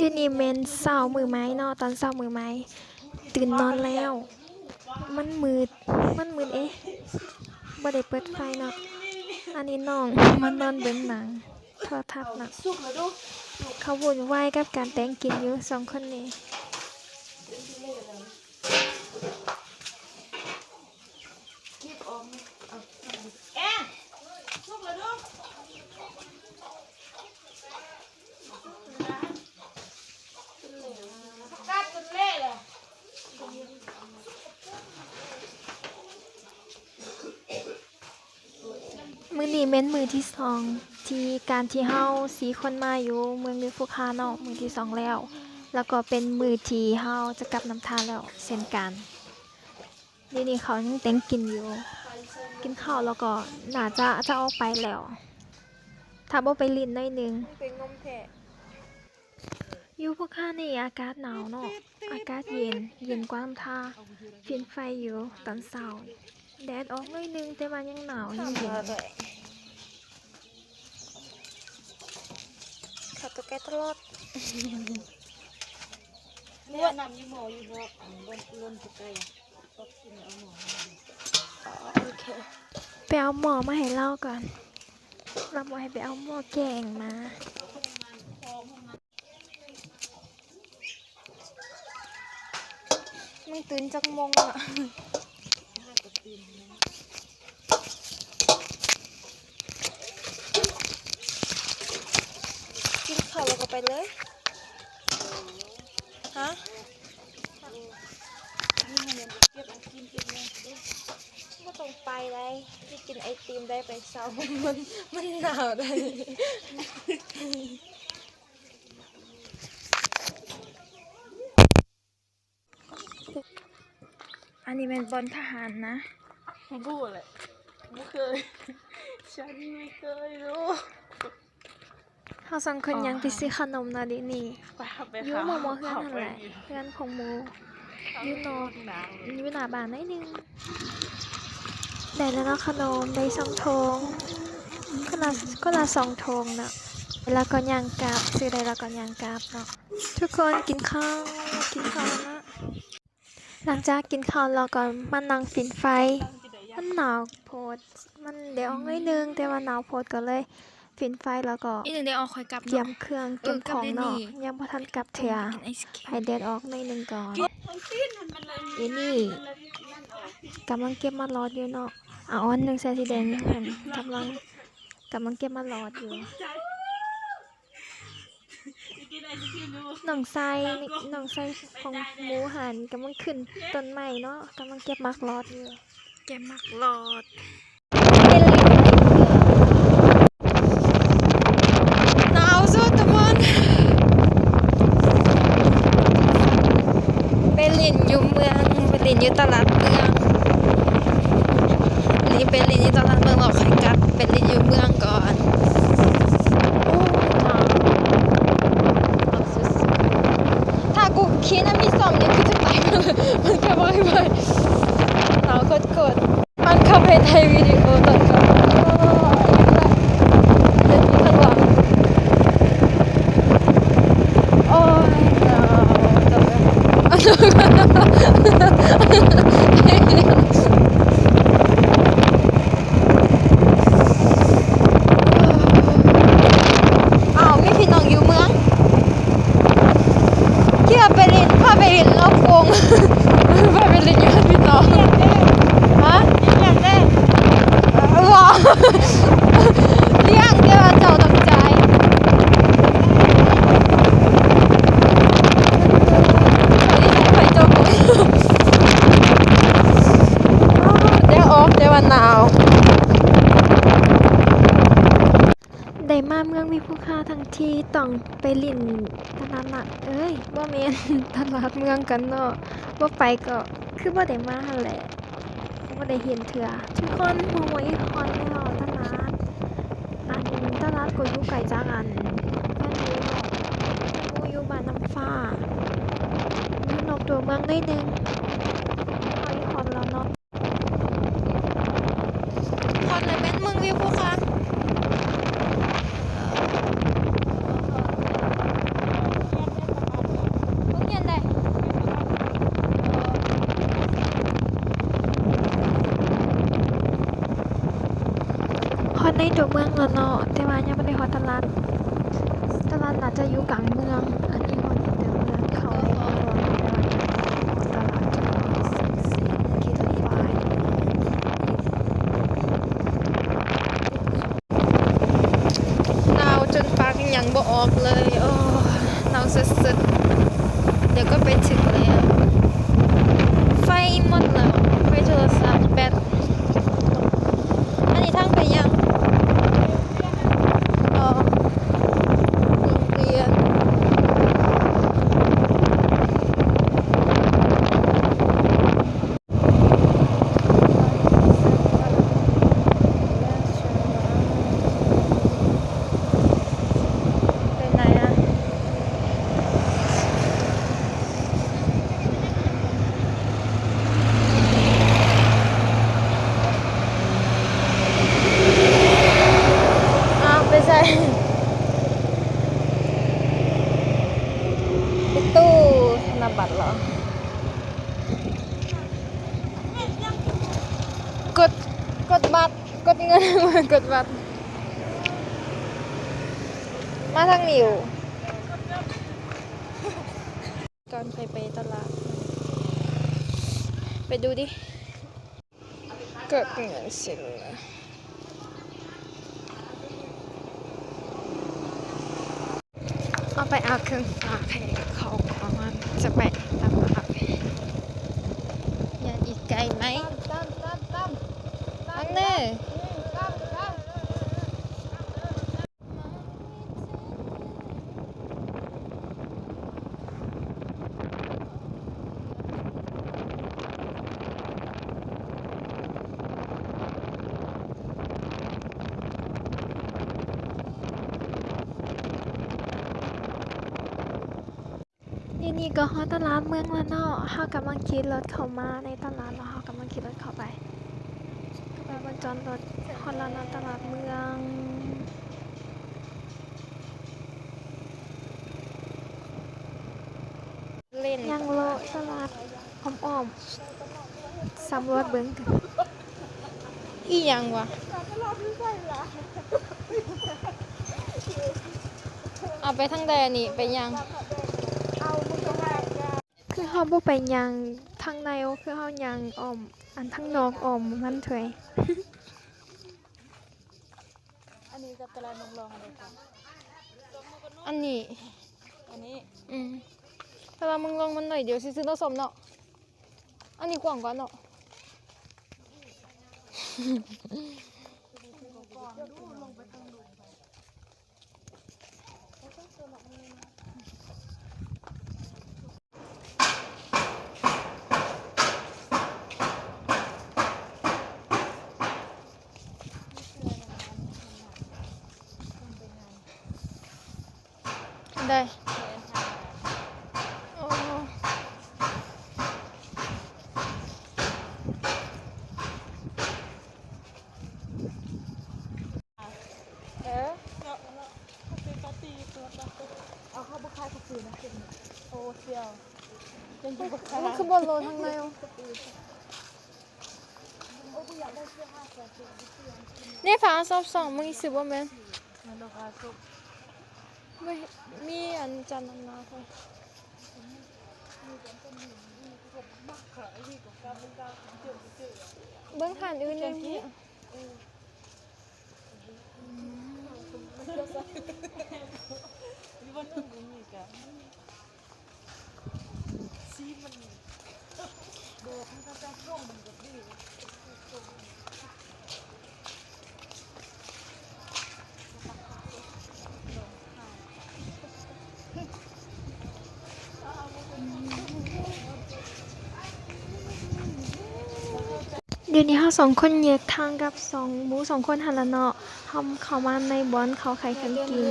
อยู่นี่เมนเช้ามือไม้เนาะตอนเช้ามือไม้ตื่นนอนแล้วมันมืดเอ๊ะบ่ได้เปิดไฟเนาะอันนี้น้องมันนอนเบิ่งหนังโทรทัศน์เนาะเขาวุ่นวายกับการแต่งกินอยู่สองคนนี้มื้อนี้เม้นมือที่สองที่การที่เฮา4คนมาอยู่เมืองวิฟูคาเนาะมือที่สองแล้วก็เป็นมือที่เฮาจะกลับน้ำทาแล้วเช่นกันนี่เขายังแต่งกินอยู่กินข้าวแล้วก็น่าจะออกไปแล้วถ้าบ่ไปลิ้นหน่อยนึงอยู่พวกข้านี่อากาศหนาวเนาะอากาศเย็นกว่าน้ำทาฟินไฟอยู่ตอนเช้าแดดออกหน่อยนึงแต่ว่ายังหนาวยังเย็นขับตัวใกล้ตลอดเนี่ยนำยี่หมออยู่บ่บนล้นตัวใกล้ก็กินเอาหมอโอเคไปเอาหมอมาให้เล่าก่อนเราบอกให้ไปเอาหมอแกงมามึงตื่นจักโมงอ่ะกินข้าวแล้วก็ไปเลยฮะไม่ต้องไปเลยที่กินไอติมได้ไปเช้ามันหนาวได้อันนี้เป็นบอลทหารนะไม่รู้เลยไม่เคยฉันไม่เคยรู้เขาสองคนยังไปซื้อขนมนะดินี่ยูโมโมเพื่อนนั่นแหละเพื่อนของโมยูโนยูหนาบานได้นึงได้แล้วนะขนมได้สองทงก็ละสองทงเนาะแล้วก็ยางกาบซื้อได้แล้วก็ยางกาบเนาะทุกคนกินข้าวนะหลังจากกินข้าวเราก็มานั่งฟินไฟมันหนาวโพดมันเดี๋ยวง่ายนึงแต่ว่าหนาวโพดก็เลยฟินไฟแล้วก็อีกหนึ่งเดียวเอาคอยกลับเตรียมเครื่องเตรียมของเนาะยังพอทันกลับเถียให้แดดออกในหนึ่งก่อนอีนี่กำลังเก็บมาลอดอยู่เนาะอ้อนหนึ่งแสนสีแดงนี่หันกำลังเก็บมาลอดอยู่น้องไส้ของหมูหันกำลังขึ้นต้นไม้เนาะกำลังเก็บมักลอดอยู่เก็บมักลอดหนาวสุดทุกคนไปเล่นอยู่เมืองไปเล่นอยู่ตลาดเมืองนี่ไปเล่นอยู่ตลาดเมืองเราค่อยกลับไปเล่นอยู่เมืองก่อนถ้ากูคิดนะมีซ่อมนี่คือจะตายมันแค่ว่าไปหนาวโคตรมันเข้าไปในวิดีโอตอนก่อนเดินอยู่ข้างหลังโอ้ยหนาวจังเลยอ้าวมีพี่น้องอยู่เมืองเที่ยวไปเรียนพาไปเรียนรอบวงพาไปเรียนอยู่พี่น้องฮะอยากได้ว้าเลี้ยงเดี๋ยวเจ้าต้องใจไปจบเดี๋ยวออกเดี๋ยววันหนาวได้มาเมืองวิภูคาทั้งที่ต้องไปลิ่นตลาดนัดบ่แม่นตลาดเมืองกันเนาะบ่ไปก็คือบ่ได้มาหั่นแหละบ่ได้เห็นเถื่อทุกคนโมโมอีคอนแล้วตลาดก็อยู่ไกลจากบ้านนี้อยู่บ้านน้ำฟ้าอยู่นอกตัวเมืองได้นึงเอาอีคอนแล้วเนาะคอนเลยแม่นเมืองวิภูคา เมืองแล้วเนาะแต่ว่ายังบ่ได้ฮอดตลาดน่าจะอยู่กลางเมืองอันนี้ฮอดในตัวเมืองเข้าในเมืองตลาดจะมี14กิโลไฟหนาวจนปากยังบ่ออกเลยโอ้หนาวสุดๆเดี๋ยวก็ไปถึงแล้วไฟหมดแล้วไฟโทรศัพท์แบตอันนี้ทางไปยังอ๋อโรงเรียนไปไหนอะอ้าวไปใส่ไปตู้ธนบัตรเหรอ กดบัตรกดเงิน กดบัตรมาทางนิวก่อนไปตลาดไปดูดิกดเงินเสร็จแล้วเอาไปเอาเครื่องฝากให้เขาก่อนจะไปตลาดอย่าอีกไกลไหมอันนี้นี่ก็ฮอดตลาดเมืองแล้วเนาะเฮากำลังขี่รถเข้ามาในตลาดแล้วเฮากำลังขี่รถเข้าไปบนจอดรถฮอดแล้วเนาะตลาดเมืองเล่นยังโลตลาดอ้อมๆสำรวจเบิ่งกันอีหยังวะเอาไปทางใดอันนี้ไปยังคือเฮาบ่ไปยังทางในคือเฮายังอ้อมอันทางนอกอ้อมมันเถอย อันนี้กับตลาดนงรองอะไรกัน อันนี้ อันนี้ แต่ว่ามึงลงมันหน่อยเดี๋ยวสิซื้อน้ำส้มเนาะอันนี้กว้างกว่าเนาะ ได้โอ้เป็นปาร์ตี้ตัวละเอาเข้าบุคคลคืนนะเป็นโอ้เซียวยังอยู่บุคคล มันคือบอลโลทางในอ่ะนี่ฟ้าซอบสองมึงซื้อบ่แม่น เงินราคาสุก ไม่มีอันจันทร์นาค่ะเบิ่งผ่านอื่นเลยมี นี่วันนึงกูมีกันซีมันโดดมันก็จะร่มมันก็ดีเดี๋ยวนี้เฮาสองคนแยกทางกับหมูสองคนหันละเนาะเฮาเข้ามาในบ่อนเขาขายของกิน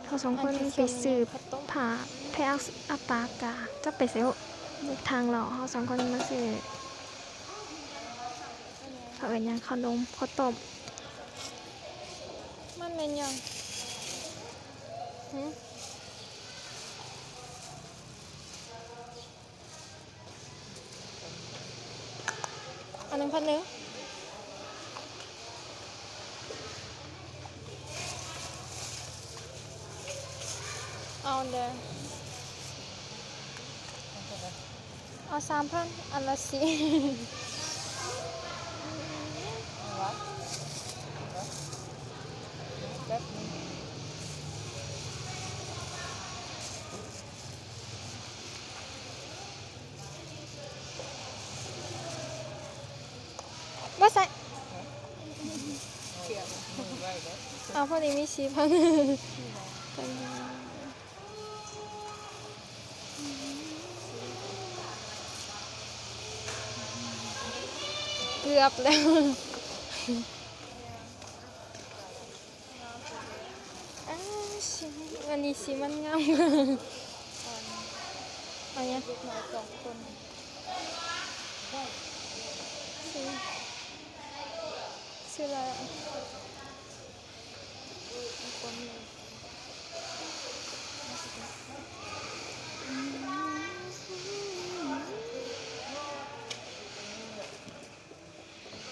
เฮาสองคนไปซื้อผ้าแพรอัปากาจะไปเซลแยกทางเราเฮาสองคนมาซื้อเอิ้นหยังขนมข้าวต้มมันเป็นหยังอันนึงพันนึง แดงเอา3,000อันละ4บ่ใส่เอาพอดีมี4,000เกือบแล้วสีอันนี้สีมันงามอันนี้สีอะไร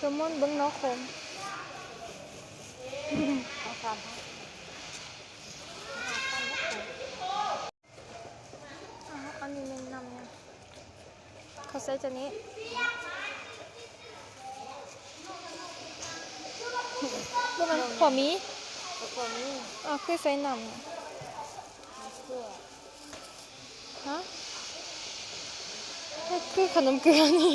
ตัวมันเบิ้งนกคมอันนี้มันนำเนี่ยเขาใส่จะนี้ว่ามันขอมีคือใส่นำฮะคือขนมเกลือนี่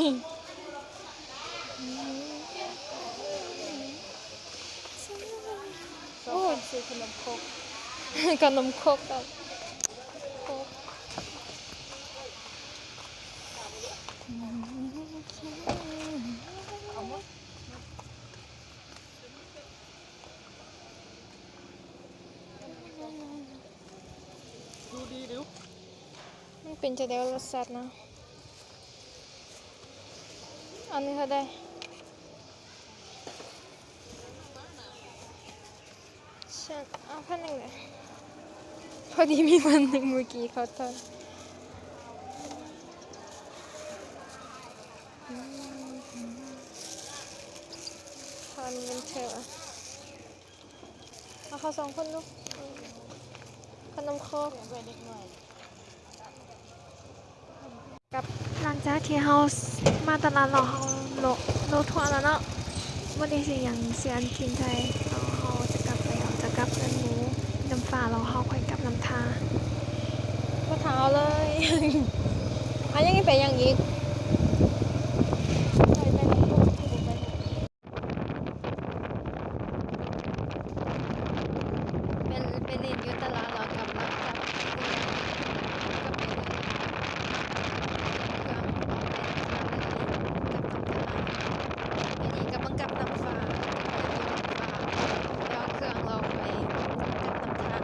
โอ้ยซื้อขนมครกขนมครกแบบครกดูดีดู มันเป็นจะได้รสชาตินะอันนี้เขาได้ฉันเอา1,000เลยพอดีมี1,000เมื่อกี้เขาทอนเงินเธอเอาเขา2 คนลูกขนมครกกับหลังจากที่เรามาตลาดเราโลทัวร์แล้วเนาะวันนี้สิยังเสียนกินใจเราจะกลับแล้วจะกลับเงินหมูน้ำฟ้าเราค่อยกลับน้ำทาก็เท้าเลยอันยังไปยังอีกเป็นเรียนอยู่ตลาดเรากลับมากับบังกับน้ำฟ้าแล้วเครื่องเราไปกับน้ำทา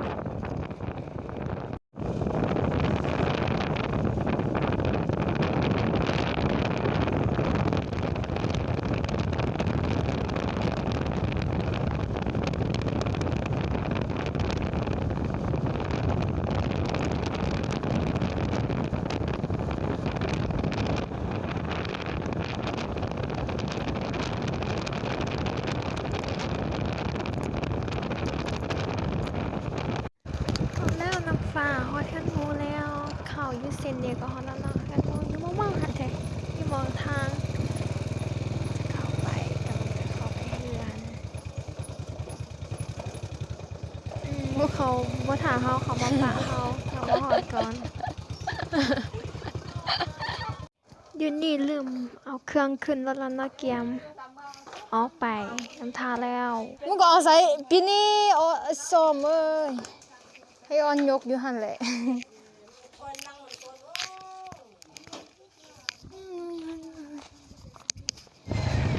แล้วน้ำฟ้าฮอดกันหมูแล้วข่าวอยู่เซนเดียก็ฮอดแล้วเนาะกันหมูอยู่มองหันแท้อยู่มองทางเข้าไปกำลังจะเข้าไปเรือนพวกเขาบ่ถามเขามาปะเขามาฮอดก่อนอยู่นี่ลืมเอาเครื่องขึ้นรถแล้วเนาะเกียมออกไปน้ำทาแล้วมึงก็เอาใส่ปีนี้โอ้ส้มเอ้ยให้ออนยกอยู่หั่นแหละ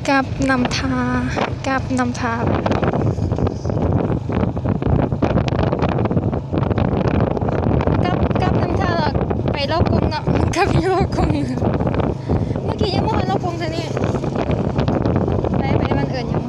กับน้ำทากับน้ำทากับน้ำทาแล้วไปเล่ากรุงเนาะกับพี่เล่ากรุงเมื่อกี้ยังบ่ทันเล่ากรุงซะนี่ไปมันเอิ้นยัง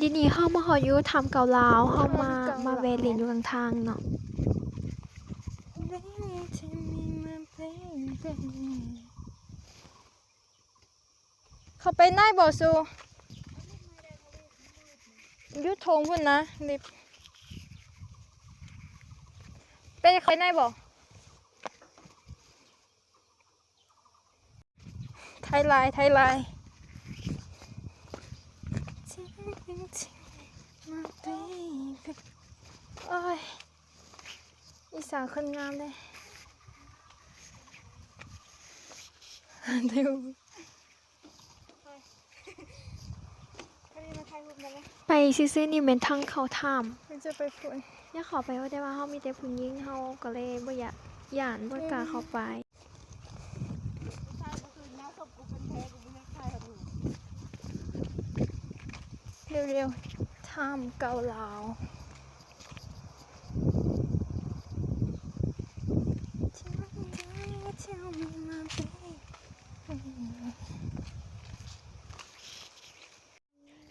ทีนี้เฮามาฮอดอยู่ทำเกาลาวเฮามาแวะเล่นอยู่กลางทางเนาะเขาไปไหนบ่ซูอยู่ทงพุ่นนะลิฟไปเขาไหนบ่ไทยไลน์โอ้ยอีสานคนงามเลยเดี๋ยวไปซื้อๆนี่เป็นทางเขาถ้ำ มันจะไปฝุ่น อยากเข้าไปว่าแต่ว่าเฮามีแต่ผู้หญิงเฮาก็เลยบ่อยากย่านบ่กล้าเข้าไปเร็วๆถ้ำเกาเหลา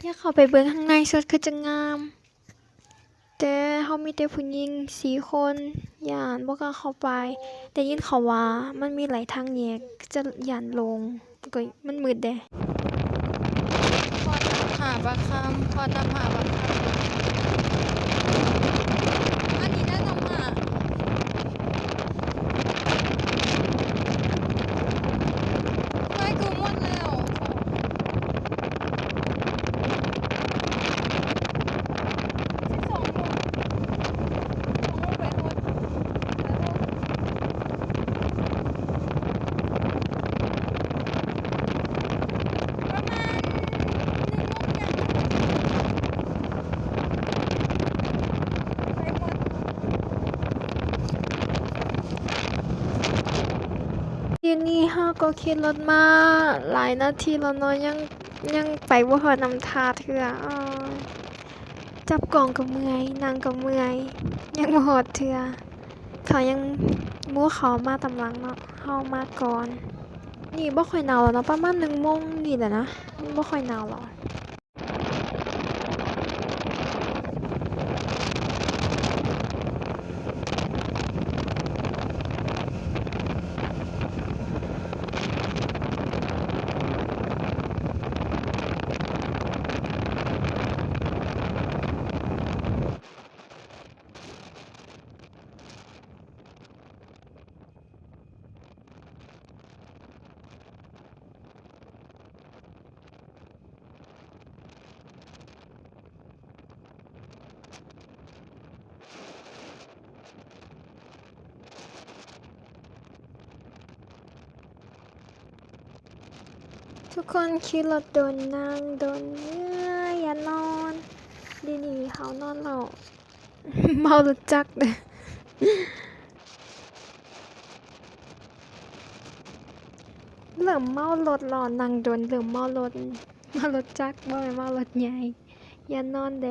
อยากเข้าไปเบิ่งข้างในสุดคือจะงามแต่เฮามีแต่ผู้หญิง4 คนย่านบ่กล้าเข้าไปได้ยินเขาว่ามันมีหลายทางแยกจะย่านลงก็มันมืดเด้พอน้ำหาบักคำอันนี้ได้น้ำหาไม่กูหมดแล้วทีนี้เฮาก็ขี่รถมาหลายนาทีแล้วเนาะยังไปบ่ฮอดน้ำทาเทื่อจับกล่องก็เมื่อยนั่งก็เมื่อยยังบ่ฮอดเทื่อเขายังหมู่เขามาตำหลังเนาะเฮามาก่อนนี่บ่ค่อยหนาวแล้วเนาะประมาณ1 โมงนี่แหละนะบ่ค่อยหนาวหรอกทุกคนขี่รถโดนนั่งโดนเมื่อยอย่านอนดีนี่เฮานอนแล้ว เมารถจักรเด้อเริ่มเมารถแล้วนั่งโดนเริ่มเมารถจักรบ่แม่นเมารถใหญ่อย่านอนแด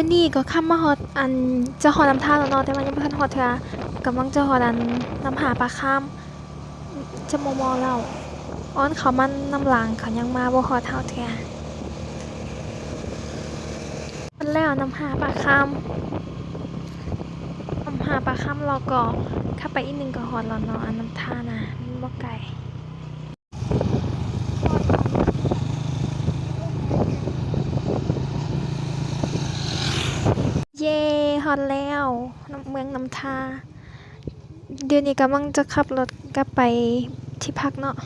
ยวนี้ก็ค่ำมาฮอดอันจะฮอดน้ำท่าแล้วเนาะแต่ว่ายังบ่ทันฮอดเทื่อกำลังจะฮอดอันน้ำหาปลาข้ามจะมอแล้วอ้อนเขามันน้ำหลังเขายังมาบ่ฮอดเท่าเทื่อมันแล้วน้ำหาปลาข้ามแล้วก็ถ้าไปอีกนึงก็ฮอดแล้วเนาะอันน้ำท่านะมันบ่ไกลเย้ฮอดแล้วเมืองน้ำท่าเดี๋ยวนี้กำลังจะขับรถกลับไปที่พักเนาะ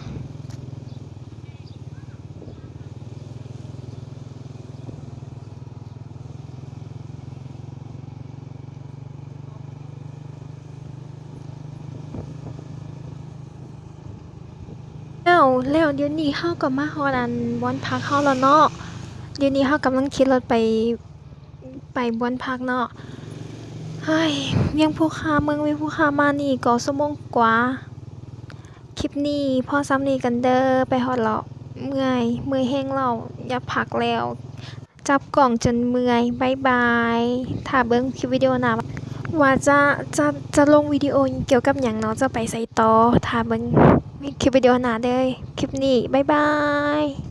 แล้วเดี๋ยวนี้เฮาก็มาฮอดอันบ่อนพักเฮาแล้วเนาะเดี๋ยวนี้เฮากำลังขี่รถไปบ่อนพักเนาะเฮ้ยเวียงภูคามานี่ก็ชั่วโมงกว่าคลิปนี้พอซ้ำนี้กันเด้อไปฮอดแล้วเมื่อยแฮงแล้วอยากพักแล้วจับกล่องจนเมื่อยบ๊ายบายถ้าเบิ่งคลิปวิดีโอหน้าว่าจะลงวิดีโอเกี่ยวกับหยังเนาะจะไปไสต่อถ้าเบิ่งคลิปวิดีโอหน้าเด้อคลิปนี้บ๊ายบาย